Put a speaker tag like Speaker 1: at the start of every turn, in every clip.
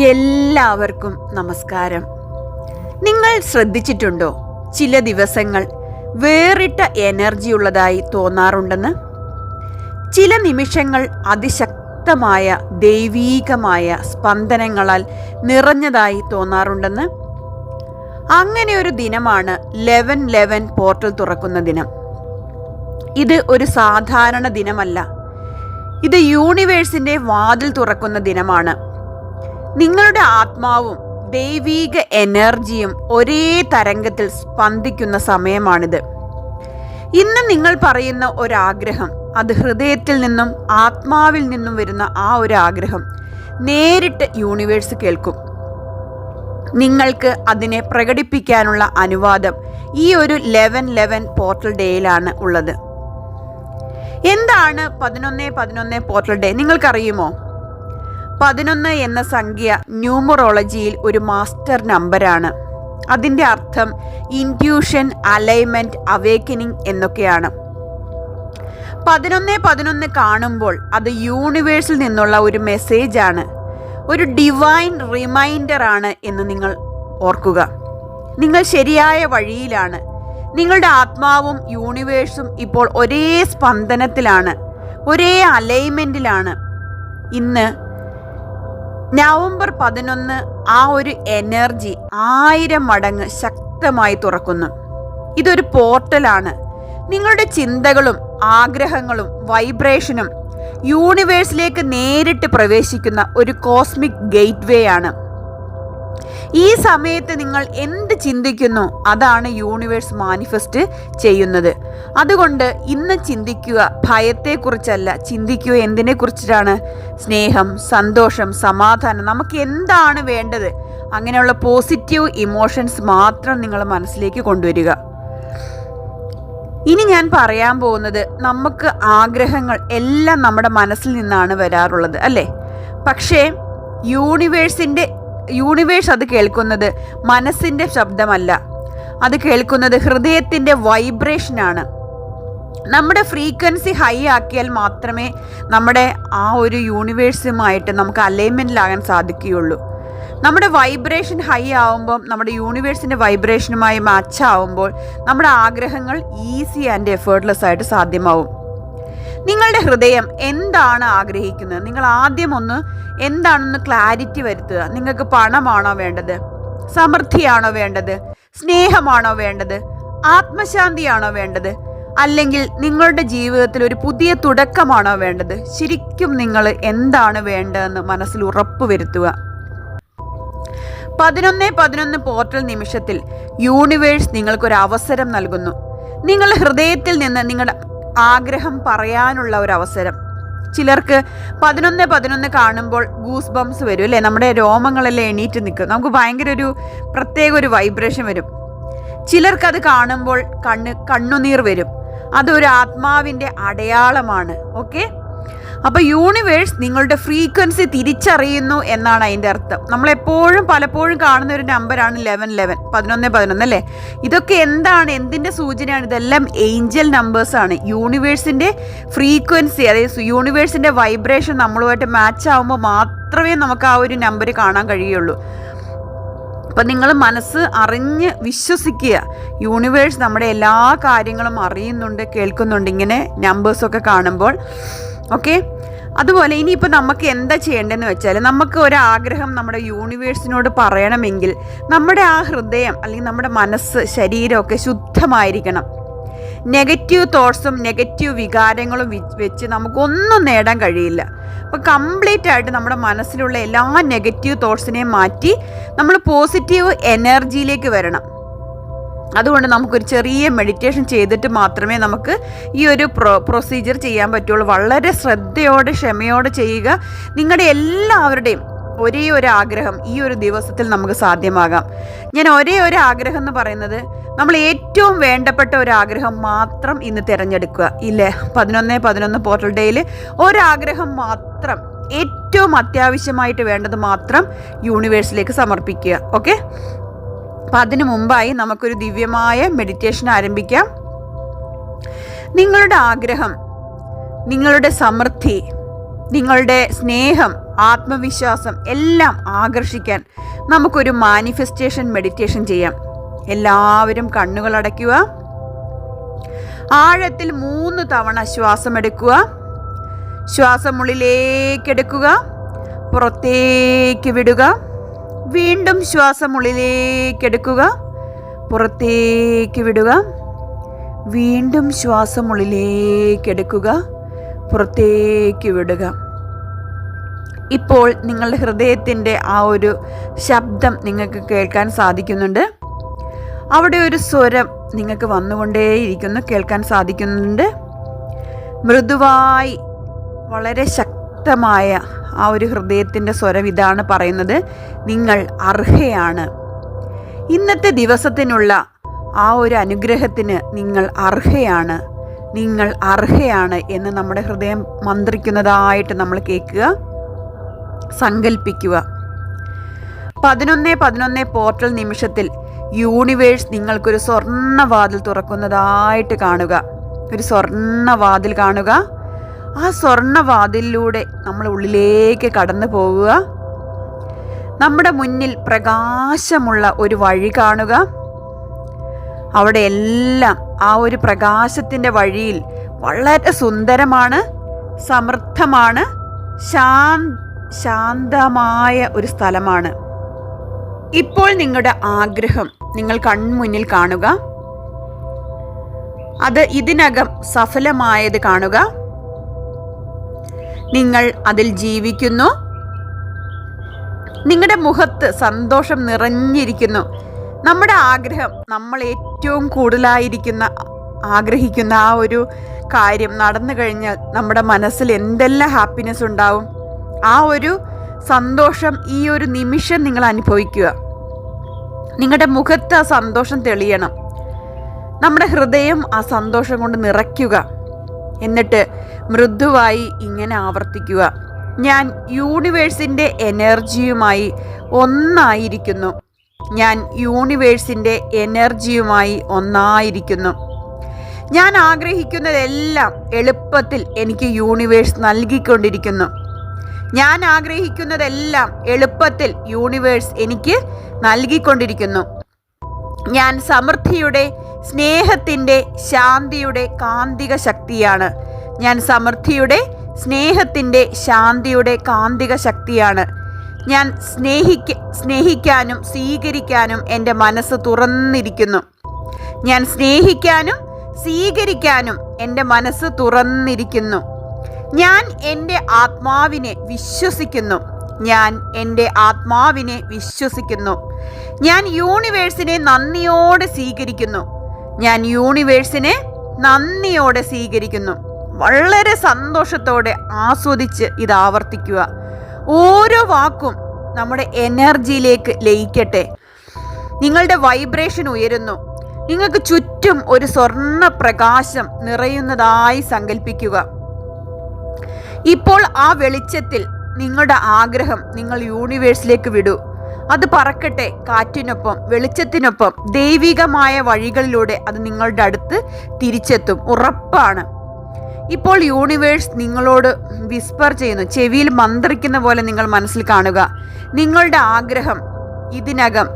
Speaker 1: എല്ലാവർക്കും നമസ്കാരം. നിങ്ങൾ ശ്രദ്ധിച്ചിട്ടുണ്ടോ, ചില ദിവസങ്ങൾ വേറിട്ട എനർജി ഉള്ളതായി തോന്നാറുണ്ടെന്ന്? ചില നിമിഷങ്ങൾ അതിശക്തമായ ദൈവീകമായ സ്പന്ദനങ്ങളാൽ നിറഞ്ഞതായി തോന്നാറുണ്ടെന്ന്. അങ്ങനെ ഒരു ദിനമാണ് 11/11 പോർട്ടൽ തുറക്കുന്ന ദിനം. ഇത് ഒരു സാധാരണ ദിനമല്ല. ഇത് യൂണിവേഴ്സിൻ്റെ വാതിൽ തുറക്കുന്ന ദിനമാണ്. നിങ്ങളുടെ ആത്മാവും ദൈവീക എനർജിയും ഒരേ തരംഗത്തിൽ സ്പന്ദിക്കുന്ന സമയമാണിത്. ഇന്ന് നിങ്ങൾ പറയുന്ന ഒരാഗ്രഹം, അത് ഹൃദയത്തിൽ നിന്നും ആത്മാവിൽ നിന്നും വരുന്ന ആ ഒരു ആഗ്രഹം നേരിട്ട് യൂണിവേഴ്സ് കേൾക്കും. നിങ്ങൾക്ക് അതിനെ പ്രകടിപ്പിക്കാനുള്ള അനുവാദം ഈ ഒരു 11/11 പോർട്ടൽ ഡേയിലാണ് ഉള്ളത്. എന്താണ് 11/11 പോർട്ടൽ ഡേ? നിങ്ങൾക്കറിയുമോ? 11 എന്ന സംഖ്യ ന്യൂമറോളജിയിൽ ഒരു മാസ്റ്റർ നമ്പറാണ്. അതിൻ്റെ അർത്ഥം ഇൻറ്റ്യൂഷൻ, അലൈൻമെൻറ്റ്, അവേക്കനിങ് എന്നൊക്കെയാണ്. 11/11 കാണുമ്പോൾ അത് യൂണിവേഴ്സിൽ നിന്നുള്ള ഒരു മെസ്സേജാണ്, ഒരു ഡിവൈൻ റിമൈൻഡർ ആണ് എന്ന് നിങ്ങൾ ഓർക്കുക. നിങ്ങൾ ശരിയായ വഴിയിലാണ്. നിങ്ങളുടെ ആത്മാവും യൂണിവേഴ്സും ഇപ്പോൾ ഒരേ സ്പന്ദനത്തിലാണ്, ഒരേ അലൈൻമെൻറ്റിലാണ്. ഇന്ന് നവംബർ 11 ആ ഒരു എനർജി 1000 മടങ്ങ് ശക്തമായി തുറക്കുന്നു. ഇതൊരു പോർട്ടലാണ്. നിങ്ങളുടെ ചിന്തകളും ആഗ്രഹങ്ങളും വൈബ്രേഷനും യൂണിവേഴ്സിലേക്ക് നേരിട്ട് പ്രവേശിക്കുന്ന ഒരു കോസ്മിക് ഗേറ്റ്വേ ആണ്. ഈ സമയത്ത് നിങ്ങൾ എന്ത് ചിന്തിക്കുന്നു, അതാണ് യൂണിവേഴ്സ് മാനിഫെസ്റ്റ് ചെയ്യുന്നത്. അതുകൊണ്ട് ഇന്ന് ചിന്തിക്കുക ഭയത്തെക്കുറിച്ചല്ല, ചിന്തിക്കുക എന്തിനെക്കുറിച്ചിട്ടാണ്? സ്നേഹം, സന്തോഷം, സമാധാനം. നമുക്ക് എന്താണ് വേണ്ടത്? അങ്ങനെയുള്ള പോസിറ്റീവ് ഇമോഷൻസ് മാത്രം നിങ്ങൾ മനസ്സിലേക്ക് കൊണ്ടുവരിക. ഇനി ഞാൻ പറയാൻ പോകുന്നത്, നമുക്ക് ആഗ്രഹങ്ങൾ എല്ലാം നമ്മുടെ മനസ്സിൽ നിന്നാണ് വരാറുള്ളത്, അല്ലേ? പക്ഷേ യൂണിവേഴ്സ് അത് കേൾക്കുന്നത് മനസ്സിൻ്റെ ശബ്ദമല്ല, അത് കേൾക്കുന്നത് ഹൃദയത്തിൻ്റെ വൈബ്രേഷനാണ്. നമ്മുടെ ഫ്രീക്വൻസി ഹൈ ആക്കിയാൽ മാത്രമേ നമ്മുടെ ആ ഒരു യൂണിവേഴ്സുമായിട്ട് നമുക്ക് അലൈൻമെൻറ്റിലാകാൻ സാധിക്കുകയുള്ളൂ. നമ്മുടെ വൈബ്രേഷൻ ഹൈ ആവുമ്പം, നമ്മുടെ യൂണിവേഴ്സിൻ്റെ വൈബ്രേഷനുമായി മാച്ച് ആവുമ്പോൾ നമ്മുടെ ആഗ്രഹങ്ങൾ ഈസി ആൻഡ് എഫേർട്ട്ലെസ് ആയിട്ട് സാധ്യമാവും. നിങ്ങളുടെ ഹൃദയം എന്താണ് ആഗ്രഹിക്കുന്നത്? നിങ്ങൾ ആദ്യം എന്താണെന്ന് ക്ലാരിറ്റി വരുത്തുക. നിങ്ങൾക്ക് പണമാണോ വേണ്ടത്? സമൃദ്ധിയാണോ വേണ്ടത്? സ്നേഹമാണോ വേണ്ടത്? ആത്മശാന്തിയാണോ വേണ്ടത്? അല്ലെങ്കിൽ നിങ്ങളുടെ ജീവിതത്തിൽ ഒരു പുതിയ തുടക്കമാണോ വേണ്ടത്? ശരിക്കും നിങ്ങൾ എന്താണ് വേണ്ടതെന്ന് മനസ്സിൽ ഉറപ്പ് വരുത്തുക. 11/11 പോർട്ടൽ നിമിഷത്തിൽ യൂണിവേഴ്സ് നിങ്ങൾക്കൊരു അവസരം നൽകുന്നു. നിങ്ങളുടെ ഹൃദയത്തിൽ നിന്ന് നിങ്ങളുടെ ആഗ്രഹം പറയാനുള്ള ഒരു അവസരം. ചിലർക്ക് 11/11 കാണുമ്പോൾ ഗൂസ് ബംസ് വരും, അല്ലേ? നമ്മുടെ രോമങ്ങളെല്ലാം എണീറ്റ് നിൽക്കും. നമുക്ക് ഭയങ്കര പ്രത്യേക ഒരു വൈബ്രേഷൻ വരും. ചിലർക്കത് കാണുമ്പോൾ കണ്ണുനീർ വരും. അതൊരു ആത്മാവിൻ്റെ അടയാളമാണ്. ഓക്കെ, അപ്പോൾ യൂണിവേഴ്സ് നിങ്ങളുടെ ഫ്രീക്വൻസി തിരിച്ചറിയുന്നു എന്നാണ് അതിൻ്റെ അർത്ഥം. നമ്മളെപ്പോഴും പലപ്പോഴും കാണുന്ന ഒരു നമ്പറാണ് 11/11, 11/11, അല്ലേ? ഇതൊക്കെ എന്താണ്, എന്തിൻ്റെ സൂചനയാണ്? ഇതെല്ലാം ഏഞ്ചൽ നമ്പേഴ്സാണ്. യൂണിവേഴ്സിൻ്റെ ഫ്രീക്വൻസി, അതായത് യൂണിവേഴ്സിൻ്റെ വൈബ്രേഷൻ നമ്മളുമായിട്ട് മാച്ച് ആകുമ്പോൾ മാത്രമേ നമുക്ക് ആ ഒരു നമ്പർ കാണാൻ കഴിയുള്ളൂ. അപ്പം നിങ്ങൾ മനസ്സ് അറിഞ്ഞ് വിശ്വസിക്കുക. യൂണിവേഴ്സ് നമ്മുടെ എല്ലാ കാര്യങ്ങളും അറിയുന്നുണ്ട്, കേൾക്കുന്നുണ്ട് ഇങ്ങനെ നമ്പേഴ്സൊക്കെ കാണുമ്പോൾ. ഓക്കെ, അതുപോലെ ഇനിയിപ്പോൾ നമുക്ക് എന്താ ചെയ്യേണ്ടതെന്ന് വെച്ചാൽ, നമുക്ക് ഒരാഗ്രഹം നമ്മുടെ യൂണിവേഴ്സിനോട് പറയണമെങ്കിൽ നമ്മുടെ ആ ഹൃദയം അല്ലെങ്കിൽ നമ്മുടെ മനസ്സ്, ശരീരമൊക്കെ ശുദ്ധമായിരിക്കണം. നെഗറ്റീവ് തോട്ട്സും നെഗറ്റീവ് വികാരങ്ങളും വെച്ച് നമുക്കൊന്നും നേടാൻ കഴിയില്ല. അപ്പോൾ കംപ്ലീറ്റ് ആയിട്ട് നമ്മുടെ മനസ്സിലുള്ള എല്ലാ നെഗറ്റീവ് തോട്ട്സിനെയും മാറ്റി നമ്മൾ പോസിറ്റീവ് എനർജിയിലേക്ക് വരണം. അതുകൊണ്ട് നമുക്കൊരു ചെറിയ മെഡിറ്റേഷൻ ചെയ്തിട്ട് മാത്രമേ നമുക്ക് ഈ ഒരു പ്രൊസീജിയർ ചെയ്യാൻ പറ്റുള്ളൂ. വളരെ ശ്രദ്ധയോടെ ക്ഷമയോടെ ചെയ്യുക. നിങ്ങളുടെ എല്ലാവരുടെയും ഒരേ ഒരു ആഗ്രഹം ഈ ഒരു ദിവസത്തിൽ നമുക്ക് സാധ്യമാകാം. ഞാൻ ഒരേ ഒരു ആഗ്രഹം എന്ന് പറയുന്നത്, നമ്മൾ ഏറ്റവും വേണ്ടപ്പെട്ട ഒരു ആഗ്രഹം മാത്രം ഇന്ന് തിരഞ്ഞെടുക്കുക. ഇല്ലേ, 11/11 പോർട്ടൽ ഡേയിൽ ഒരാഗ്രഹം മാത്രം, ഏറ്റവും അത്യാവശ്യമായിട്ട് വേണ്ടത് മാത്രം യൂണിവേഴ്സിലേക്ക് സമർപ്പിക്കുക. ഓക്കെ, അപ്പം അതിനു മുമ്പായി നമുക്കൊരു ദിവ്യമായ മെഡിറ്റേഷൻ ആരംഭിക്കാം. നിങ്ങളുടെ ആഗ്രഹം, നിങ്ങളുടെ സമൃദ്ധി, നിങ്ങളുടെ സ്നേഹം, ആത്മവിശ്വാസം എല്ലാം ആകർഷിക്കാൻ നമുക്കൊരു മാനിഫെസ്റ്റേഷൻ മെഡിറ്റേഷൻ ചെയ്യാം. എല്ലാവരും കണ്ണുകൾ അടയ്ക്കുക. ആഴത്തിൽ 3 തവണ ശ്വാസമെടുക്കുക. ശ്വാസം ഉള്ളിലേക്കെടുക്കുക, പുറത്തേക്ക് വിടുക. വീണ്ടും ശ്വാസം ഉള്ളിലേക്കെടുക്കുക, പുറത്തേക്ക് വിടുക. വീണ്ടും ശ്വാസം ഉള്ളിലേക്കെടുക്കുക, പുറത്തേക്ക് വിടുക. ഇപ്പോൾ നിങ്ങളുടെ ഹൃദയത്തിൻ്റെ ആ ഒരു ശബ്ദം നിങ്ങൾക്ക് കേൾക്കാൻ സാധിക്കുന്നുണ്ട്. അവിടെ ഒരു സ്വരം നിങ്ങൾക്ക് വന്നുകൊണ്ടേയിരിക്കുന്നു, കേൾക്കാൻ സാധിക്കുന്നുണ്ട്. മൃദുവായി, വളരെ ശക്തമായ ആ ഒരു ഹൃദയത്തിൻ്റെ സ്വരം ഇതാണ് പറയുന്നത്: നിങ്ങൾ അർഹയാണ്. ഇന്നത്തെ ദിവസത്തിനുള്ള ആ ഒരു അനുഗ്രഹത്തിന് നിങ്ങൾ അർഹയാണ്, നിങ്ങൾ അർഹയാണ് എന്ന് നമ്മുടെ ഹൃദയം മന്ത്രിക്കുന്നതായിട്ട് നമ്മൾ കേൾക്കുക, സങ്കല്പിക്കുക. 11:11 പോർട്ടൽ നിമിഷത്തിൽ യൂണിവേഴ്സ് നിങ്ങൾക്കൊരു സ്വർണ്ണവാതിൽ തുറക്കുന്നതായിട്ട് കാണുക. ഒരു സ്വർണ്ണവാതിൽ കാണുക. ആ സ്വർണ്ണവാതിലിലൂടെ നമ്മൾ ഉള്ളിലേക്ക് കടന്നു പോവുക. നമ്മുടെ മുന്നിൽ പ്രകാശമുള്ള ഒരു വഴി കാണുക. അവിടെ എല്ലാം ആ ഒരു പ്രകാശത്തിൻ്റെ വഴിയിൽ വളരെ സുന്ദരമാണ്, സമൃദ്ധമാണ്, ശാന്തമായ ഒരു സ്ഥലമാണ്. ഇപ്പോൾ നിങ്ങളുടെ ആഗ്രഹം നിങ്ങൾ കൺമുന്നിൽ കാണുക. അത് ഇതിനകം സഫലമായത് കാണുക. നിങ്ങൾ അതിൽ ജീവിക്കുന്നു. നിങ്ങളുടെ മുഖത്ത് സന്തോഷം നിറഞ്ഞിരിക്കുന്നു. നമ്മുടെ ആഗ്രഹം, നമ്മൾ ഏറ്റവും കൂടുതലായിരിക്കുന്ന ആഗ്രഹിക്കുന്ന ആ ഒരു കാര്യം നടന്നു കഴിഞ്ഞാൽ നമ്മുടെ മനസ്സിൽ എന്തെല്ലാം ഹാപ്പിനെസ് ഉണ്ടാവും. ആ ഒരു സന്തോഷം ഈ ഒരു നിമിഷം നിങ്ങൾ അനുഭവിക്കുക. നിങ്ങളുടെ മുഖത്ത് ആ സന്തോഷം തെളിയണം. നമ്മുടെ ഹൃദയം ആ സന്തോഷം കൊണ്ട് നിറയ്ക്കുക. എന്നിട്ട് മൃദുവായി ഇങ്ങനെ ആവർത്തിക്കുക: ഞാൻ യൂണിവേഴ്സിൻ്റെ എനർജിയുമായി ഒന്നായിരിക്കുന്നു. ഞാൻ യൂണിവേഴ്സിൻ്റെ എനർജിയുമായി ഒന്നായിരിക്കുന്നു. ഞാൻ ആഗ്രഹിക്കുന്നതെല്ലാം എളുപ്പത്തിൽ എനിക്ക് യൂണിവേഴ്സ് നൽകിക്കൊണ്ടിരിക്കുന്നു. ഞാൻ ആഗ്രഹിക്കുന്നതെല്ലാം എളുപ്പത്തിൽ യൂണിവേഴ്സ് എനിക്ക് നൽകിക്കൊണ്ടിരിക്കുന്നു. ഞാൻ സമൃദ്ധിയുടെ, സ്നേഹത്തിൻ്റെ, ശാന്തിയുടെ കാന്തിക ശക്തിയാണ്. ഞാൻ സമൃദ്ധിയുടെ, സ്നേഹത്തിൻ്റെ, ശാന്തിയുടെ കാന്തിക ശക്തിയാണ്. ഞാൻ സ്നേഹിക്കാനും സ്വീകരിക്കാനും എൻ്റെ മനസ്സ് തുറന്നിരിക്കുന്നു. ഞാൻ സ്നേഹിക്കാനും സ്വീകരിക്കാനും എൻ്റെ മനസ്സ് തുറന്നിരിക്കുന്നു. ഞാൻ എൻ്റെ ആത്മാവിനെ വിശ്വസിക്കുന്നു. ഞാൻ എൻ്റെ ആത്മാവിനെ വിശ്വസിക്കുന്നു. ഞാൻ യൂണിവേഴ്സിനെ നന്ദിയോടെ സ്വീകരിക്കുന്നു. ഞാൻ യൂണിവേഴ്സിനെ നന്ദിയോടെ സ്വീകരിക്കുന്നു. വളരെ സന്തോഷത്തോടെ ആസ്വദിച്ച് ഇത് ആവർത്തിക്കുക. ഓരോ വാക്കും നമ്മുടെ എനർജിയിലേക്ക് ലയിക്കട്ടെ. നിങ്ങളുടെ വൈബ്രേഷൻ ഉയരുന്നു. നിങ്ങൾക്ക് ചുറ്റും ഒരു സ്വർണ്ണ പ്രകാശം നിറയുന്നതായി സങ്കല്പിക്കുക. ഇപ്പോൾ ആ വെളിച്ചത്തിൽ നിങ്ങളുടെ ആഗ്രഹം നിങ്ങൾ യൂണിവേഴ്സിലേക്ക് വിടൂ. അത് പറക്കട്ടെ, കാറ്റിനൊപ്പം, വെളിച്ചത്തിനൊപ്പം. ദൈവികമായ വഴികളിലൂടെ അത് നിങ്ങളുടെ അടുത്ത് തിരിച്ചെത്തും, ഉറപ്പാണ്. ഇപ്പോൾ യൂണിവേഴ്സ് നിങ്ങളോട് വിസ്പർ ചെയ്യുന്നു, ചെവിയിൽ മന്ത്രിക്കുന്ന പോലെ നിങ്ങൾ മനസ്സിൽ കാണുക. നിങ്ങളുടെ ആഗ്രഹം ഇതിനകം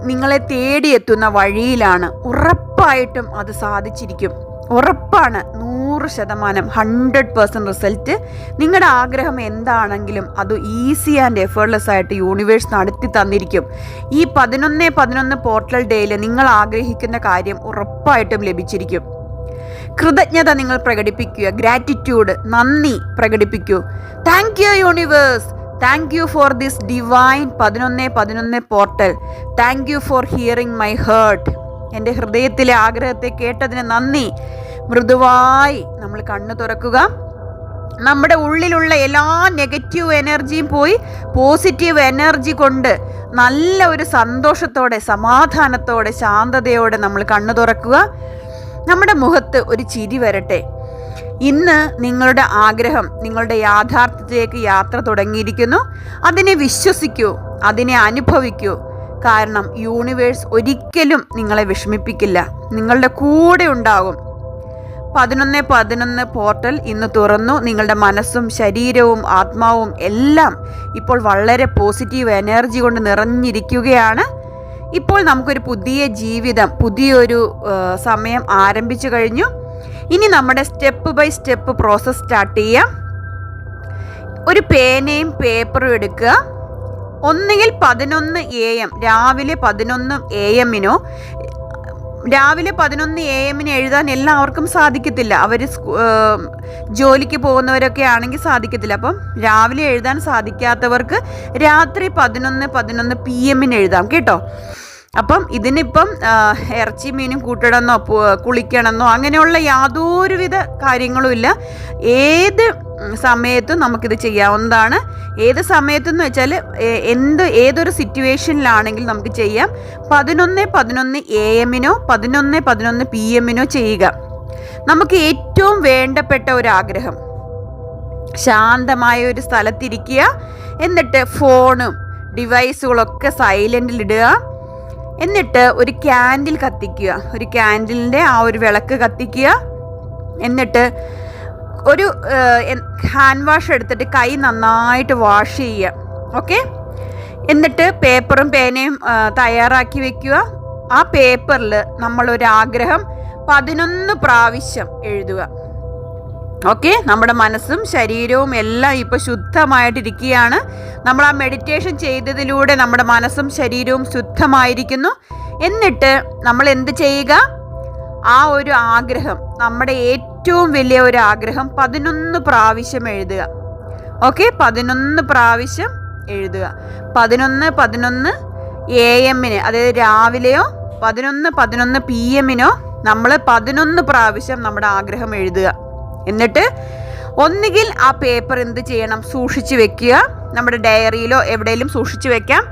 Speaker 1: നിങ്ങളെ തേടിയെത്തുന്ന വഴിയിലാണ്. ഉറപ്പായിട്ടും അത് സാധിച്ചിരിക്കും, ഉറപ്പാണ്. 100%, 100% റിസൾട്ട്. നിങ്ങളുടെ ആഗ്രഹം എന്താണെങ്കിലും അത് ഈസി ആൻഡ് എഫേർട്ട്ലെസ് ആയിട്ട് യൂണിവേഴ്സ് നടത്തി തന്നിരിക്കും. ഈ 11/11 പോർട്ടൽ ഡേയിൽ നിങ്ങൾ ആഗ്രഹിക്കുന്ന കാര്യം ഉറപ്പായിട്ടും ലഭിച്ചിരിക്കും. കൃതജ്ഞത നിങ്ങൾ പ്രകടിപ്പിക്കുക. ഗ്രാറ്റിറ്റ്യൂഡ്, നന്ദി പ്രകടിപ്പിക്കൂ. Thank you universe. Thank you for this divine 11/11 portal. Thank you for hearing my heart. എൻ്റെ ഹൃദയത്തിലെ ആഗ്രഹത്തെ കേട്ടതിന് നന്ദി. മൃദുവായി നമ്മൾ കണ്ണു തുറക്കുക. നമ്മുടെ ഉള്ളിലുള്ള എല്ലാ നെഗറ്റീവ് എനർജിയും പോയി പോസിറ്റീവ് എനർജി കൊണ്ട് നല്ല ഒരു സന്തോഷത്തോടെ, സമാധാനത്തോടെ, ശാന്തതയോടെ നമ്മൾ കണ്ണു തുറക്കുക. നമ്മുടെ മുഖത്ത് ഒരു ചിരി വരട്ടെ. ഇന്ന് നിങ്ങളുടെ ആഗ്രഹം നിങ്ങളുടെ യാഥാർത്ഥ്യത്തിലേക്ക് യാത്ര തുടങ്ങിയിരിക്കുന്നു. അതിനെ വിശ്വസിക്കൂ, അതിനെ അനുഭവിക്കൂ. കാരണം യൂണിവേഴ്സ് ഒരിക്കലും നിങ്ങളെ വിഷമിപ്പിക്കില്ല, നിങ്ങളുടെ കൂടെ ഉണ്ടാകും. 1111 പോർട്ടൽ ഇന്ന് തുറന്നു. നിങ്ങളുടെ മനസ്സും ശരീരവും ആത്മാവും എല്ലാം ഇപ്പോൾ വളരെ പോസിറ്റീവ് എനർജി കൊണ്ട് നിറഞ്ഞിരിക്കുകയാണ്. ഇപ്പോൾ നമുക്കൊരു പുതിയ ജീവിതം, പുതിയൊരു സമയം ആരംഭിച്ചു കഴിഞ്ഞു. ഇനി നമ്മുടെ step by step process start ചെയ്യാം. ഒരു പേനയും പേപ്പറും എടുക്കുക. ഒന്നുകിൽ 11 AM, രാവിലെ 11 AM-നോ, രാവിലെ 11 AM-ന് എഴുതാൻ എല്ലാവർക്കും സാധിക്കത്തില്ല. അവർ ജോലിക്ക് പോകുന്നവരൊക്കെ ആണെങ്കിൽ സാധിക്കത്തില്ല. അപ്പം രാവിലെ എഴുതാൻ സാധിക്കാത്തവർക്ക് രാത്രി 11 PM-ന് എഴുതാം കേട്ടോ. അപ്പം ഇതിനിപ്പം ഇറച്ചി മീനും കൂട്ടണമെന്നോ കുളിക്കണമെന്നോ അങ്ങനെയുള്ള യാതൊരുവിധ കാര്യങ്ങളുമില്ല. ഏത് സമയത്തും നമുക്കിത് ചെയ്യാവുന്നതാണ്. ഏത് സമയത്തെന്ന് വെച്ചാൽ ഏതൊരു സിറ്റുവേഷനിലാണെങ്കിലും നമുക്ക് ചെയ്യാം. 11 AM-നോ 11 PM-നോ ചെയ്യുക. നമുക്ക് ഏറ്റവും വേണ്ടപ്പെട്ട ഒരാഗ്രഹം, ശാന്തമായ ഒരു സ്ഥലത്തിരിക്കുക. എന്നിട്ട് ഫോണും ഡിവൈസുകളൊക്കെ സൈലൻറ്റിലിടുക. എന്നിട്ട് ഒരു ക്യാൻഡിൽ കത്തിക്കുക. ഒരു ക്യാൻഡിലിൻ്റെ ആ ഒരു വിളക്ക് കത്തിക്കുക. എന്നിട്ട് ഒരു ഹാൻഡ് വാഷ് എടുത്തിട്ട് കൈ നന്നായിട്ട് വാഷ് ചെയ്യുക. ഓക്കെ. എന്നിട്ട് പേപ്പറും പേനയും തയ്യാറാക്കി വെക്കുക. ആ പേപ്പറിൽ നമ്മളൊരാഗ്രഹം 11 പ്രാവശ്യം എഴുതുക. ഓക്കെ. നമ്മുടെ മനസ്സും ശരീരവും എല്ലാം ഇപ്പോൾ ശുദ്ധമായിട്ടിരിക്കുകയാണ്. നമ്മൾ ആ മെഡിറ്റേഷൻ ചെയ്തതിലൂടെ നമ്മുടെ മനസ്സും ശരീരവും ശുദ്ധമായിരിക്കുന്നു. എന്നിട്ട് നമ്മൾ എന്ത് ചെയ്യുക? ആ ഒരു ആഗ്രഹം, നമ്മുടെ ഏറ്റവും വലിയ ഒരു ആഗ്രഹം 11 പ്രാവശ്യം എഴുതുക. ഓക്കെ. 11 പ്രാവശ്യം എഴുതുക. 11 AM-ന്, അതായത് രാവിലെയോ 11 PM-നോ നമ്മൾ 11 പ്രാവശ്യം നമ്മുടെ ആഗ്രഹം എഴുതുക. എന്നിട്ട് ഒന്നുകിൽ ആ പേപ്പർ എന്ത് ചെയ്യണം? സൂക്ഷിച്ച് വെക്കുക. നമ്മുടെ ഡയറിയിലോ എവിടെയെങ്കിലും സൂക്ഷിച്ച് വെക്കാം.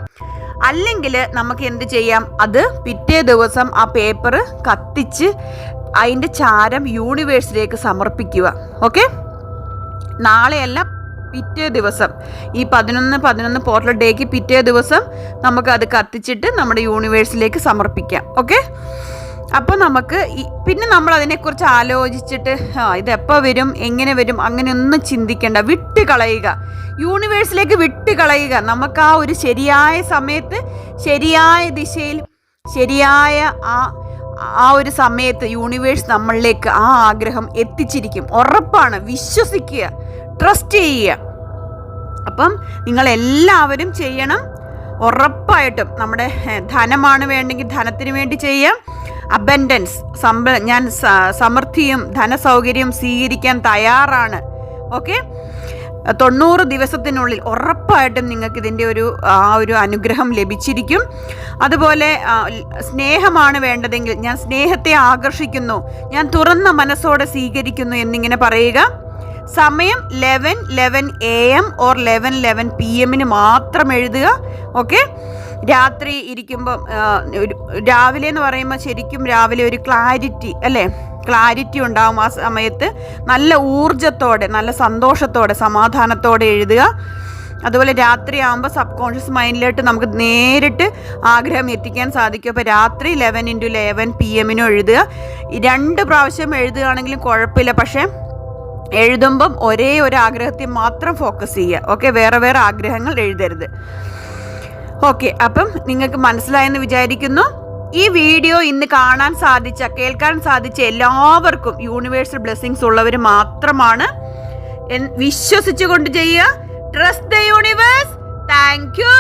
Speaker 1: അല്ലെങ്കിൽ നമുക്ക് എന്ത് ചെയ്യാം? അത് പിറ്റേ ദിവസം ആ പേപ്പർ കത്തിച്ച് അതിൻ്റെ ചാരം യൂണിവേഴ്സിലേക്ക് സമർപ്പിക്കുക. ഓക്കെ. നാളെയല്ല, പിറ്റേ ദിവസം, ഈ 11 പോർട്ടൽ ഡേക്ക് പിറ്റേ ദിവസം നമുക്കത് കത്തിച്ചിട്ട് നമ്മുടെ യൂണിവേഴ്സിലേക്ക് സമർപ്പിക്കാം. ഓക്കെ. അപ്പോൾ നമുക്ക് പിന്നെ നമ്മൾ അതിനെക്കുറിച്ച് ആലോചിച്ചിട്ട് ഇതെപ്പോൾ വരും, എങ്ങനെ വരും, അങ്ങനെയൊന്നും ചിന്തിക്കേണ്ട. വിട്ട് കളയുക. യൂണിവേഴ്സിലേക്ക് വിട്ട് കളയുക. നമുക്ക് ആ ഒരു ശരിയായ സമയത്ത്, ശരിയായ ദിശയിൽ, ശരിയായ ആ ഒരു സമയത്ത് യൂണിവേഴ്സ് നമ്മളിലേക്ക് ആ ആഗ്രഹം എത്തിച്ചിരിക്കും. ഉറപ്പാണ്. വിശ്വസിക്കുക, ട്രസ്റ്റ് ചെയ്യുക. അപ്പം നിങ്ങളെല്ലാവരും ചെയ്യണം. ഉറപ്പായിട്ടും നമ്മുടെ ധനമാണ് വേണ്ടെങ്കിൽ ധനത്തിന് വേണ്ടി ചെയ്യാം. അബൻഡൻസ്, ഞാൻ സമൃദ്ധിയും ധനസൗകര്യവും സ്വീകരിക്കാൻ തയ്യാറാണ്. ഓക്കെ. 90 ദിവസത്തിനുള്ളിൽ ഉറപ്പായിട്ടും നിങ്ങൾക്ക് ഇതിൻ്റെ ഒരു അനുഗ്രഹം ലഭിച്ചിരിക്കും. അതുപോലെ സ്നേഹമാണ് വേണ്ടതെങ്കിൽ ഞാൻ സ്നേഹത്തെ ആകർഷിക്കുന്നു, ഞാൻ തുറന്ന മനസ്സോടെ സ്വീകരിക്കുന്നു എന്നിങ്ങനെ പറയുക. സമയം 11 AM ഓർ 11 PM-ന് മാത്രം എഴുതുക. ഓക്കെ. രാത്രി ഇരിക്കുമ്പം രാവിലെ എന്ന് പറയുമ്പോൾ ശരിക്കും രാവിലെ ഒരു ക്ലാരിറ്റി, അല്ലേ, ക്ലാരിറ്റി ഉണ്ടാവും. ആ സമയത്ത് നല്ല ഊർജത്തോടെ, നല്ല സന്തോഷത്തോടെ, സമാധാനത്തോടെ എഴുതുക. അതുപോലെ രാത്രി ആകുമ്പോൾ സബ് കോൺഷ്യസ് മൈൻഡിലോട്ട് നമുക്ക് നേരിട്ട് ആഗ്രഹം എത്തിക്കാൻ സാധിക്കും. അപ്പോൾ രാത്രി 11 PM-നോ എഴുതുക. 2 പ്രാവശ്യം എഴുതുകയാണെങ്കിലും കുഴപ്പമില്ല. പക്ഷേ എഴുതുമ്പം ഒരേ ഒരു ആഗ്രഹത്തെ മാത്രം ഫോക്കസ് ചെയ്യുക. ഓക്കെ. വേറെ വേറെ ആഗ്രഹങ്ങൾ എഴുതരുത്. ഓക്കെ. അപ്പം നിങ്ങൾക്ക് മനസ്സിലായെന്ന് വിചാരിക്കുന്നു. ഈ വീഡിയോ ഇന്ന് കേൾക്കാൻ സാധിച്ച എല്ലാവർക്കും യൂണിവേഴ്സൽ ബ്ലെസ്സിങ്സ് ഉള്ളവർ മാത്രമാണ്. വിശ്വസിച്ചുകൊണ്ട് ചെയ്യുക. Trust the universe. Thank U.